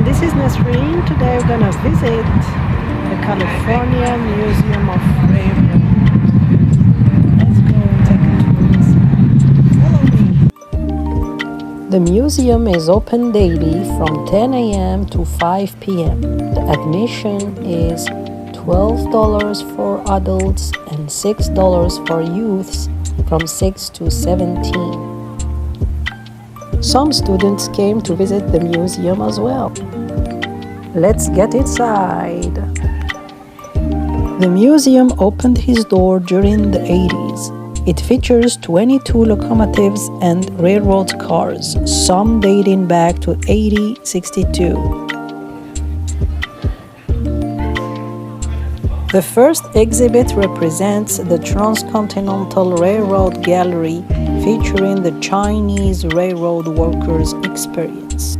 everyone, this is Nasreen. Today we're gonna visit the California Museum of Railroad. Let's go and take a tour. Follow me. The museum is open daily from 10 a.m. to 5 p.m. The admission is $12 for adults and $6 for youths from 6 to 17. Some students came to visit the museum as well. Let's get inside. The museum opened his door during the 80s. It features 22 locomotives and railroad cars, some dating back to 1862. The first exhibit represents the Transcontinental Railroad Gallery, featuring the Chinese railroad workers' experience.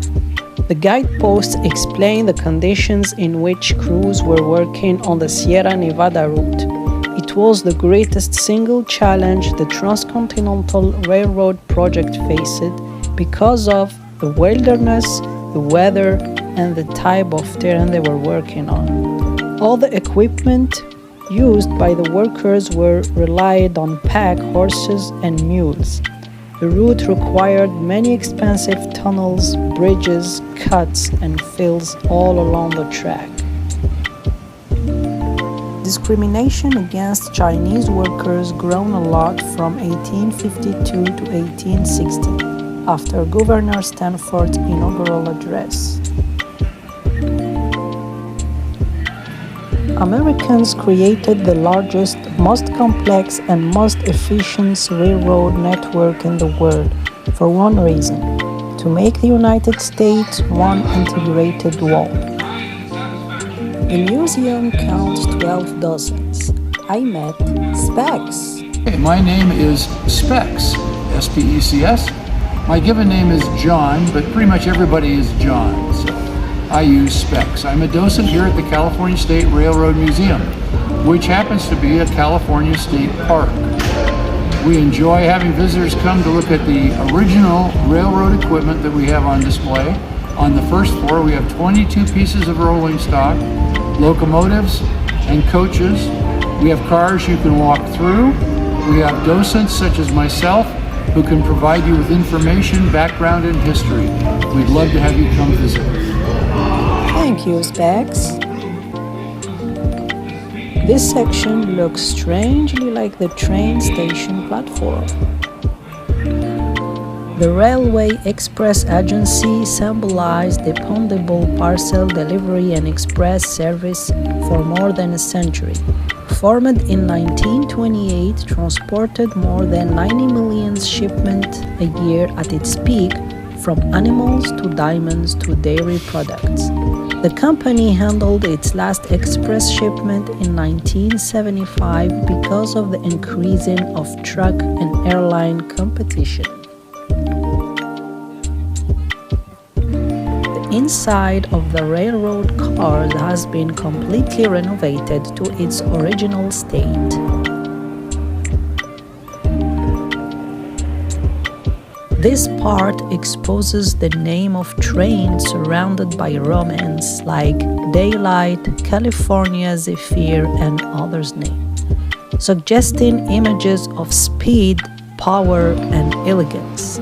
The guideposts explain the conditions in which crews were working on the Sierra Nevada route. It was the greatest single challenge the Transcontinental Railroad project faced because of the wilderness, the weather, and the type of terrain they were working on. All the equipment used by the workers relied on pack horses and mules. The route required many expensive tunnels, bridges, cuts, and fills all along the track. Discrimination against Chinese workers grown a lot from 1852 to 1860, after Governor Stanford's inaugural address. Americans created the largest, most complex, and most efficient railroad network in the world for one reason: to make the United States one integrated whole. The museum counts 12 dozens. I met Specs. Hey, my name is Specs, S-P-E-C-S. My given name is John, but pretty much everybody is John, so I use Specs. I'm a docent here at the California State Railroad Museum, which happens to be a California state park. We enjoy having visitors come to look at the original railroad equipment that we have on display. On the first floor, we have 22 pieces of rolling stock, locomotives, and coaches. We have cars you can walk through. We have docents such as myself who can provide you with information, background, and history. We'd love to have you come visit. Thank you, Specs. This section looks strangely like the train station platform. The Railway Express Agency symbolized dependable parcel delivery and express service for more than a century. Formed in 1928, transported more than 90 million shipments a year at its peak, from animals to diamonds to dairy products. The company handled its last express shipment in 1975 because of the increasing of truck and airline competition. The inside of the railroad cars has been completely renovated to its original state. This part exposes the name of trains surrounded by romance like Daylight, California Zephyr, and others' names, suggesting images of speed, power, and elegance.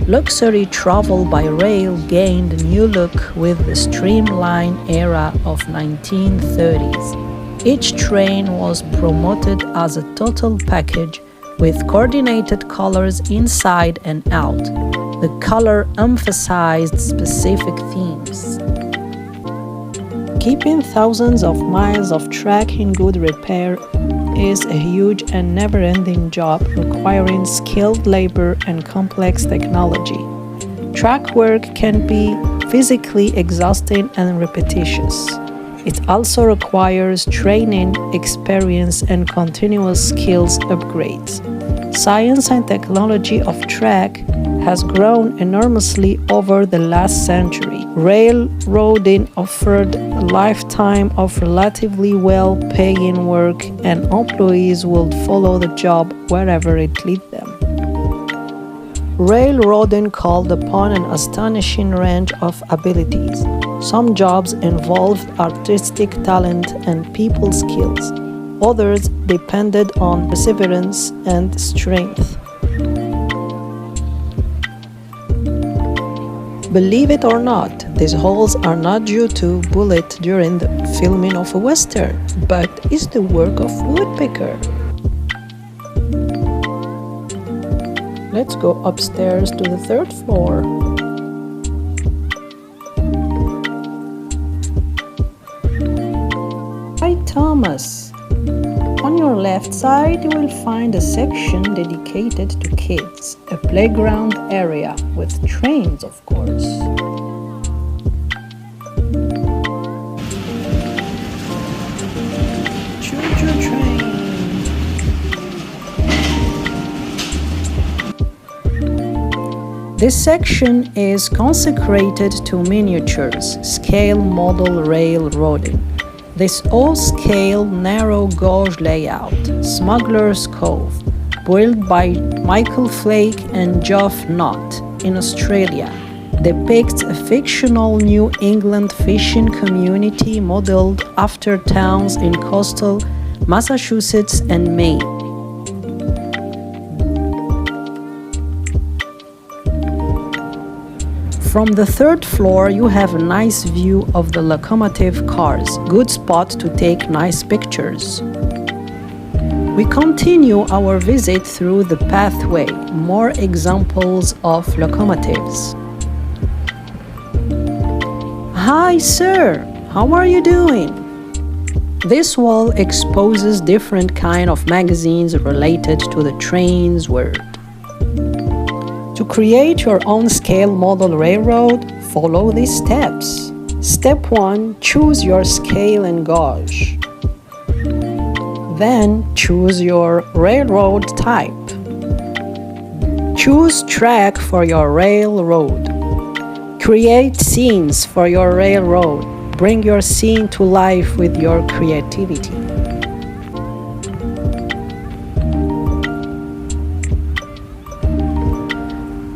Luxury travel by rail gained a new look with the streamlined era of 1930s. Each train was promoted as a total package with coordinated colors inside and out. The color emphasized specific themes. Keeping thousands of miles of track in good repair is a huge and never-ending job requiring skilled labor and complex technology. Track work can be physically exhausting and repetitious. It also requires training, experience, and continuous skills upgrades. Science and technology of track has grown enormously over the last century. Railroading offered a lifetime of relatively well-paying work, and employees would follow the job wherever it led them. Railroading called upon an astonishing range of abilities. Some jobs involved artistic talent and people skills. Others depended on perseverance and strength. Believe it or not, these holes are not due to bullet during the filming of a western, but is the work of woodpecker. Let's go upstairs to the third floor. Hi Thomas. On your left side you will find a section dedicated to kids, a playground area with trains of course. Choo-choo train. This section is consecrated to miniatures, scale model railroading. This all-scale narrow gauge layout, Smuggler's Cove, built by Michael Flake and Geoff Knott in Australia, depicts a fictional New England fishing community modeled after towns in coastal Massachusetts and Maine. From the third floor, you have a nice view of the locomotive cars. Good spot to take nice pictures. We continue our visit through the pathway. More examples of locomotives. Hi, sir. How are you doing? This wall exposes different kind of magazines related to the trains world. To create your own scale model railroad, follow these steps. Step 1. Choose your scale and gauge. Then choose your railroad type. Choose track for your railroad. Create scenes for your railroad. Bring your scene to life with your creativity.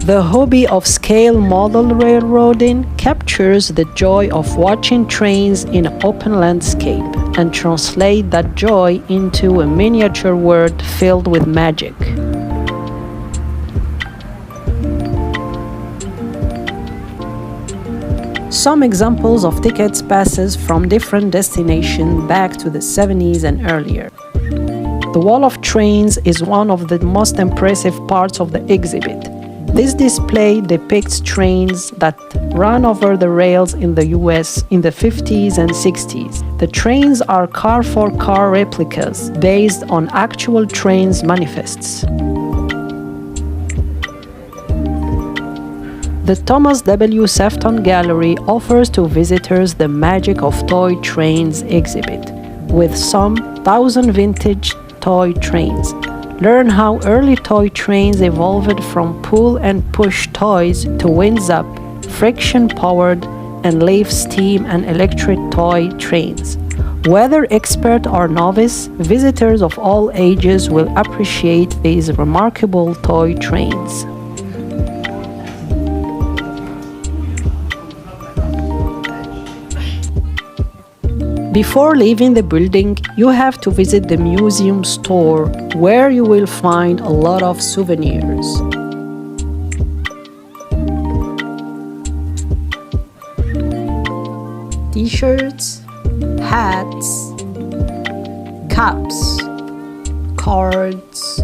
The hobby of scale model railroading captures the joy of watching trains in open landscape and translate that joy into a miniature world filled with magic. Some examples of tickets passes from different destinations back to the 70s and earlier. The wall of trains is one of the most impressive parts of the exhibit. This display depicts trains that ran over the rails in the US in the 50s and 60s. The trains are car-for-car replicas based on actual trains manifests. The Thomas W. Sefton Gallery offers to visitors the Magic of Toy Trains exhibit, with some 1,000 vintage toy trains. Learn how early toy trains evolved from pull and push toys to winds-up, friction-powered, and leaf steam and electric toy trains. Whether expert or novice, visitors of all ages will appreciate these remarkable toy trains. Before leaving the building, you have to visit the museum store, where you will find a lot of souvenirs. T-shirts, hats, caps, cards,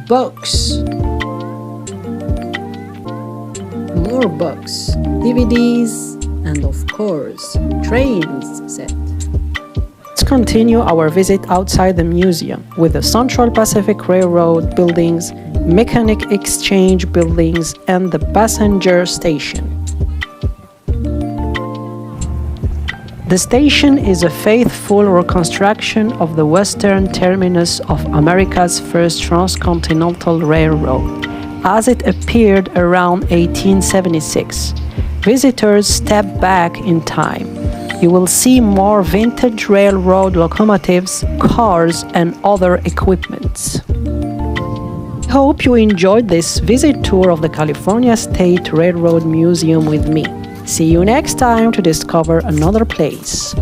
books, more books, DVDs, and of course, trains set. Let's continue our visit outside the museum with the Central Pacific Railroad buildings, Mechanic Exchange buildings, and the passenger station. The station is a faithful reconstruction of the western terminus of America's first transcontinental railroad, as it appeared around 1876. Visitors step back in time. You will see more vintage railroad locomotives, cars, and other equipment. I hope you enjoyed this visit tour of the California State Railroad Museum with me. See you next time to discover another place.